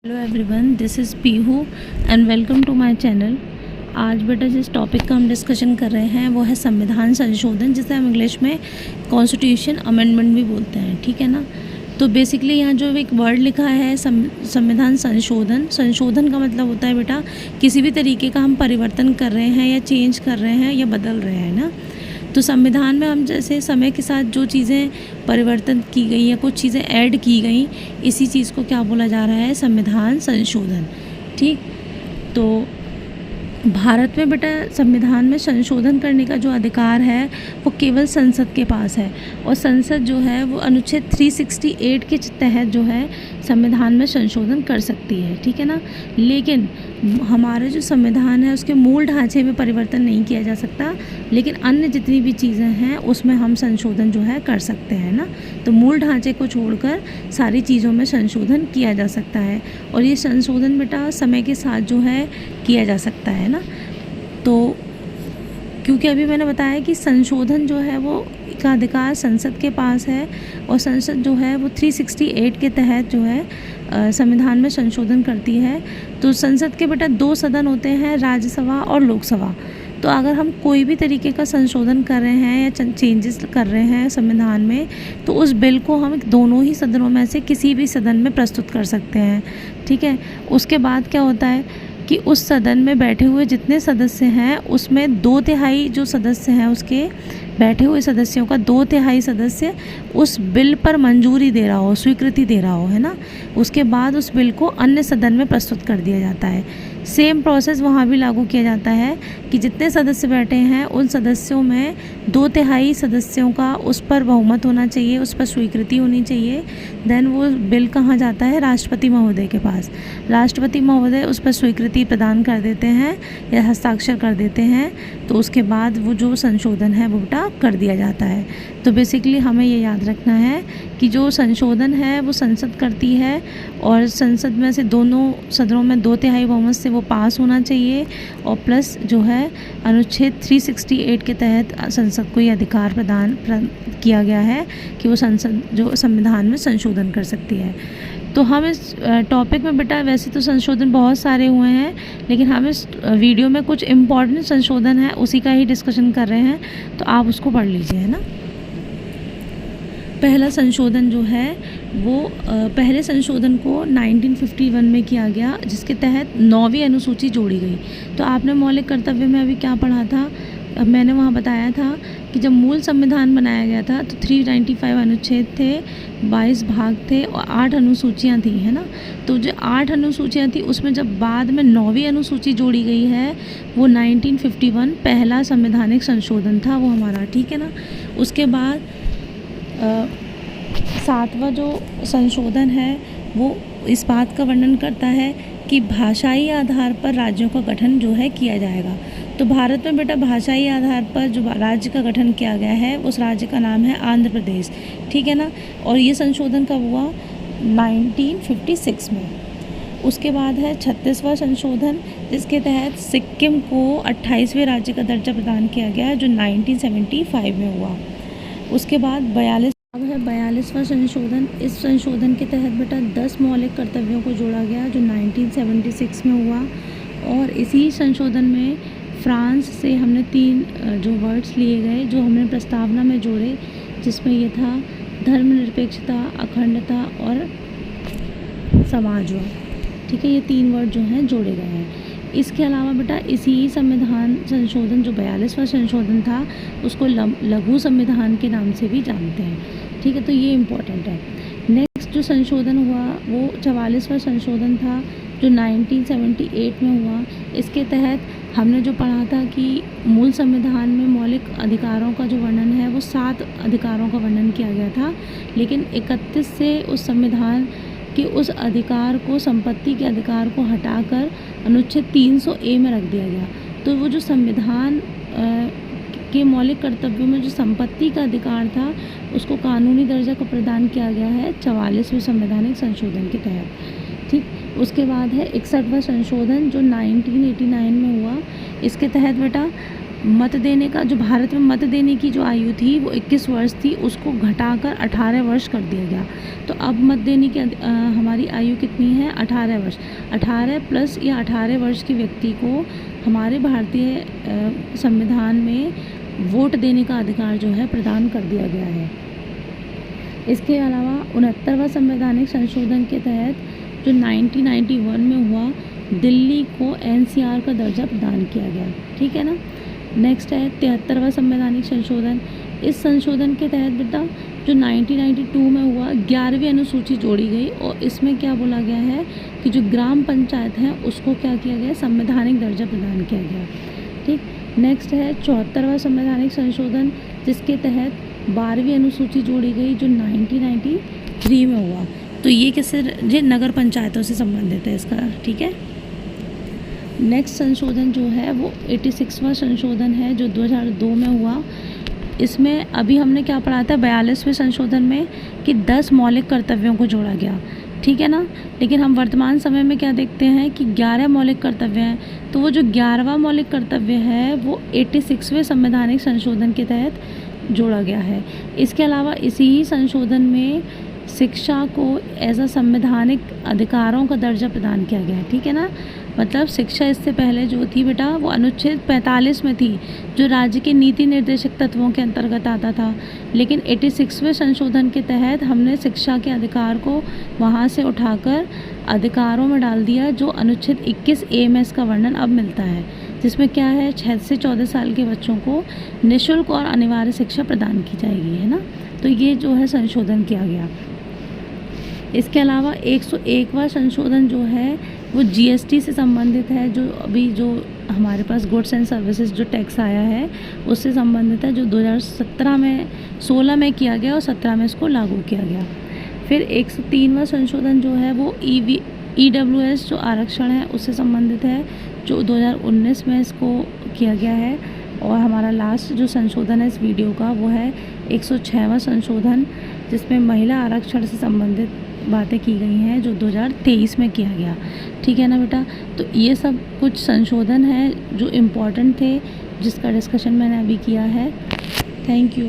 Hello everyone, this is Pihu and welcome to my channel. आज बेटा जिस टॉपिक का हम डिस्कशन कर रहे हैं वो है संविधान संशोधन, जिसे हम इंग्लिश में कॉन्स्टिट्यूशन अमेंडमेंट भी बोलते हैं। ठीक है ना। तो बेसिकली यहाँ जो एक वर्ड लिखा है संविधान संशोधन, संशोधन का मतलब होता है बेटा किसी भी तरीके का हम परिवर्तन कर रहे हैं या चेंज कर रहे हैं या बदल रहे हैं ना। तो संविधान में हम जैसे समय के साथ जो चीज़ें परिवर्तन की गई या कुछ चीज़ें ऐड की गई, इसी चीज़ को क्या बोला जा रहा है, संविधान संशोधन। ठीक। तो भारत में बेटा संविधान में संशोधन करने का जो अधिकार है वो केवल संसद के पास है, और संसद जो है वो अनुच्छेद 368 के तहत जो है संविधान में संशोधन कर सकती है। ठीक है ना। लेकिन हमारे जो संविधान है उसके मूल ढांचे में परिवर्तन नहीं किया जा सकता, लेकिन अन्य जितनी भी चीज़ें हैं उसमें हम संशोधन जो है कर सकते हैं ना। तो मूल ढांचे को छोड़कर सारी चीज़ों में संशोधन किया जा सकता है, और ये संशोधन बेटा समय के साथ जो है किया जा सकता है ना। तो क्योंकि अभी मैंने बताया कि संशोधन जो है वो का अधिकार संसद के पास है, और संसद जो है वो 368 के तहत जो है संविधान में संशोधन करती है। तो संसद के बेटा 2 सदन होते हैं, राज्यसभा और लोकसभा। तो अगर हम कोई भी तरीके का संशोधन कर रहे हैं या चेंजेस कर रहे हैं संविधान में, तो उस बिल को हम दोनों ही सदनों में से किसी भी सदन में प्रस्तुत कर सकते हैं। ठीक है। उसके बाद क्या होता है कि उस सदन में बैठे हुए जितने सदस्य हैं उसमें 2/3 जो सदस्य हैं, उसके बैठे हुए सदस्यों का 2/3 सदस्य उस बिल पर मंजूरी दे रहा हो, स्वीकृति दे रहा हो, है ना। उसके बाद उस बिल को अन्य सदन में प्रस्तुत कर दिया जाता है। सेम प्रोसेस वहाँ भी लागू किया जाता है कि जितने सदस्य बैठे हैं उन सदस्यों में 2/3 सदस्यों का उस पर बहुमत होना चाहिए, उस पर स्वीकृति होनी चाहिए। देन वो बिल कहाँ जाता है, राष्ट्रपति महोदय के पास। राष्ट्रपति महोदय उस पर स्वीकृति प्रदान कर देते हैं या हस्ताक्षर कर देते हैं। तो उसके बाद वो जो संशोधन है वो बेटा कर दिया जाता है। तो बेसिकली हमें ये याद रखना है कि जो संशोधन है वो संसद करती है, और संसद में से दोनों सदनों में 2/3 बहुमत से वो पास होना चाहिए, और प्लस जो है अनुच्छेद 368 के तहत संसद को ये अधिकार प्रदान किया गया है कि वो संसद जो संविधान में संशोधन कर सकती है। तो हम इस टॉपिक में बेटा वैसे तो संशोधन बहुत सारे हुए हैं, लेकिन हम इस वीडियो में कुछ इम्पॉर्टेंट संशोधन है उसी का ही डिस्कशन कर रहे हैं, तो आप उसको पढ़ लीजिए, है ना। पहला संशोधन जो है वो पहले संशोधन को 1951 में किया गया, जिसके तहत 9वीं अनुसूची जोड़ी गई। तो आपने मौलिक कर्तव्य में अभी क्या पढ़ा था, अब मैंने वहाँ बताया था कि जब मूल संविधान बनाया गया था तो 395 अनुच्छेद थे, 22 भाग थे और 8 अनुसूचियाँ थी, है ना। तो जो 8 अनुसूचियाँ थी उसमें जब बाद में 9वीं अनुसूची जोड़ी गई है वो 1951 पहला संवैधानिक संशोधन था वो हमारा। ठीक है ना। उसके बाद 7वां जो संशोधन है वो इस बात का वर्णन करता है कि भाषाई आधार पर राज्यों का गठन जो है किया जाएगा। तो भारत में बेटा भाषाई आधार पर जो राज्य का गठन किया गया है उस राज्य का नाम है आंध्र प्रदेश। ठीक है ना। और ये संशोधन कब हुआ, 1956 में। उसके बाद है 36वां संशोधन, जिसके तहत सिक्किम को 28वें राज्य का दर्जा प्रदान किया गया, जो 1975 में हुआ। उसके बाद 42वां संशोधन। इस संशोधन के तहत बेटा 10 मौलिक कर्तव्यों को जोड़ा गया, जो 1976 में हुआ। और इसी संशोधन में फ्रांस से हमने 3 जो वर्ड्स लिए गए जो हमने प्रस्तावना में जोड़े, जिसमें ये था धर्मनिरपेक्षता, अखंडता और समाजवाद। ठीक है। ये 3 वर्ड जो हैं जोड़े गए हैं। इसके अलावा बेटा इसी संविधान संशोधन जो 42वां संशोधन था उसको लघु संविधान के नाम से भी जानते हैं। ठीक है। तो ये इम्पोर्टेंट है। नेक्स्ट जो संशोधन हुआ वो 44वां संशोधन था, जो 1978 में हुआ। इसके तहत हमने जो पढ़ा था कि मूल संविधान में मौलिक अधिकारों का जो वर्णन है वो 7 अधिकारों का वर्णन किया गया था, लेकिन 31 से उस संविधान के उस अधिकार को, संपत्ति के अधिकार को हटाकर अनुच्छेद 300A में रख दिया गया। तो वो जो संविधान के मौलिक कर्तव्यों में जो संपत्ति का अधिकार था उसको कानूनी दर्जा को प्रदान किया गया है 44वें संवैधानिक संशोधन के तहत। ठीक। उसके बाद है 61वां संशोधन जो 1989 में हुआ। इसके तहत बेटा मत देने का, जो भारत में मत देने की जो आयु थी वो 21 वर्ष थी, उसको घटाकर 18 वर्ष कर दिया गया। तो अब मत देने की हमारी आयु कितनी है? 18 वर्ष। 18 प्लस या 18 वर्ष के व्यक्ति को हमारे भारतीय संविधान में वोट देने का अधिकार जो है प्रदान कर दिया गया है। इसके अलावा 69वां संवैधानिक संशोधन के तहत जो 1991 में हुआ, दिल्ली को NCR का दर्जा प्रदान किया गया। ठीक है ना। नेक्स्ट है 73वां संवैधानिक संशोधन। इस संशोधन के तहत बेटा जो 1992 में हुआ, 11वीं अनुसूची जोड़ी गई और इसमें क्या बोला गया है कि जो ग्राम पंचायत हैं उसको क्या किया गया? संवैधानिक दर्जा प्रदान किया गया। ठीक। नेक्स्ट है 74वां संवैधानिक संशोधन, जिसके तहत 12वीं अनुसूची जोड़ी गई जो 1993 में हुआ। तो ये किससे? ये नगर पंचायतों से संबंधित है इसका। ठीक है। नेक्स्ट संशोधन जो है वो 86वां संशोधन है जो 2002 में हुआ। इसमें अभी हमने क्या पढ़ा था 42वें संशोधन में कि 10 मौलिक कर्तव्यों को जोड़ा गया। ठीक है ना। लेकिन हम वर्तमान समय में क्या देखते हैं कि 11 मौलिक कर्तव्य हैं। तो वो जो 11वां मौलिक कर्तव्य है वो 86वें संवैधानिक संशोधन के तहत जोड़ा गया है। इसके अलावा इसी ही संशोधन में शिक्षा को एज अ संवैधानिक अधिकारों का दर्जा प्रदान किया गया है। ठीक है ना। मतलब शिक्षा इससे पहले जो थी बेटा वो अनुच्छेद 45 में थी, जो राज्य के नीति निर्देशक तत्वों के अंतर्गत आता था। लेकिन 86वें संशोधन के तहत हमने शिक्षा के अधिकार को वहाँ से उठाकर अधिकारों में डाल दिया, जो अनुच्छेद 21A में इसका वर्णन अब मिलता है, जिसमें क्या है 6 से 14 साल के बच्चों को निःशुल्क और अनिवार्य शिक्षा प्रदान की जाएगी। है ना। तो ये जो है संशोधन किया गया। इसके अलावा 101वां संशोधन जो है वो GST से संबंधित है, जो अभी जो हमारे पास गुड्स एंड सर्विसेज जो टैक्स आया है उससे संबंधित है, जो 2016 में किया गया और 17 में इसको लागू किया गया। फिर 103वां संशोधन जो है वो EWS जो आरक्षण है उससे संबंधित है, जो 2019 में इसको किया गया है। और हमारा लास्ट जो संशोधन है इस वीडियो का वो है 106वां संशोधन, जिसमें महिला आरक्षण से संबंधित बातें की गई हैं, जो 2023 में किया गया। ठीक है ना बेटा। तो ये सब कुछ संशोधन है जो इम्पोर्टेंट थे, जिसका डिस्कशन मैंने अभी किया है। Thank you.